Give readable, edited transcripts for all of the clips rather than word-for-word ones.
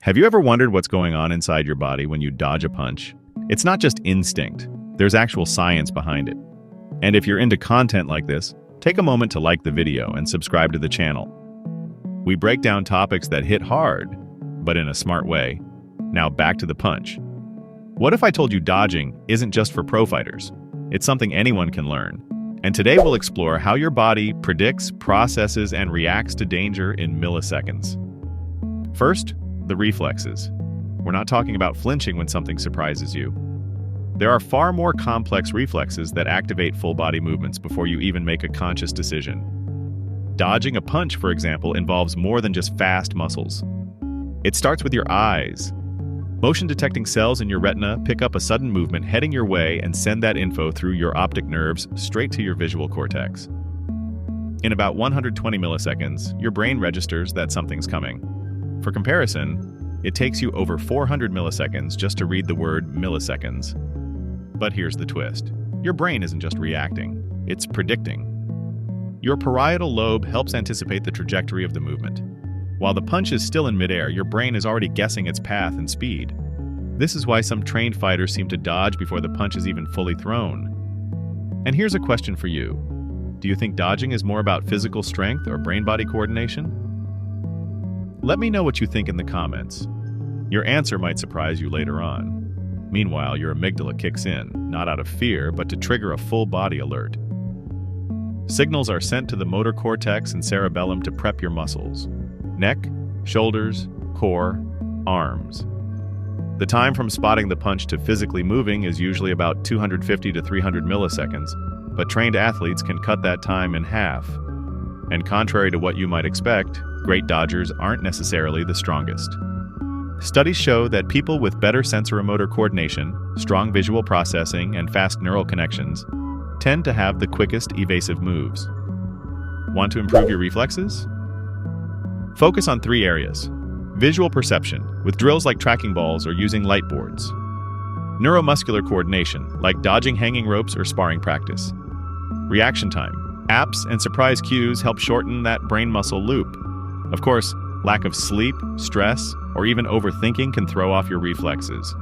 Have you ever wondered what's going on inside your body when you dodge a punch? It's not just instinct, there's actual science behind it. And if you're into content like this, take a moment to like the video and subscribe to the channel. We break down topics that hit hard, but in a smart way. Now back to the punch. What if I told you dodging isn't just for pro fighters? It's something anyone can learn. And today we'll explore how your body predicts, processes, and reacts to danger in milliseconds. First, the reflexes. We're not talking about flinching when something surprises you. There are far more complex reflexes that activate full-body movements before you even make a conscious decision. Dodging a punch, for example, involves more than just fast muscles. It starts with your eyes. Motion-detecting cells in your retina pick up a sudden movement heading your way and send that info through your optic nerves straight to your visual cortex. In about 120 milliseconds, your brain registers that something's coming. For comparison, it takes you over 400 milliseconds just to read the word milliseconds. But here's the twist. Your brain isn't just reacting, it's predicting. Your parietal lobe helps anticipate the trajectory of the movement. While the punch is still in midair, your brain is already guessing its path and speed. This is why some trained fighters seem to dodge before the punch is even fully thrown. And here's a question for you. Do you think dodging is more about physical strength or brain-body coordination? Let me know what you think in the comments. Your answer might surprise you later on. Meanwhile, your amygdala kicks in, not out of fear, but to trigger a full-body alert. Signals are sent to the motor cortex and cerebellum to prep your muscles. Neck, shoulders, core, arms. The time from spotting the punch to physically moving is usually about 250 to 300 milliseconds, but trained athletes can cut that time in half. And contrary to what you might expect, great dodgers aren't necessarily the strongest. Studies show that people with better sensoromotor coordination, strong visual processing, and fast neural connections tend to have the quickest evasive moves. Want to improve your reflexes? Focus on 3 areas. Visual perception, with drills like tracking balls or using light boards. Neuromuscular coordination, like dodging hanging ropes or sparring practice. Reaction time. Apps and surprise cues help shorten that brain muscle loop. Of course, lack of sleep, stress, or even overthinking can throw off your reflexes.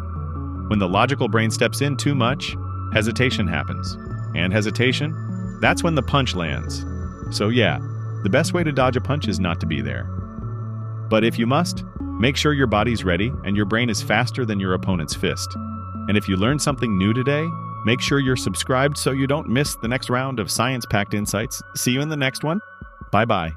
When the logical brain steps in too much, hesitation happens. And hesitation? That's when the punch lands. So yeah, the best way to dodge a punch is not to be there. But if you must, make sure your body's ready and your brain is faster than your opponent's fist. And if you learned something new today, make sure you're subscribed so you don't miss the next round of science-packed insights. See you in the next one. Bye-bye.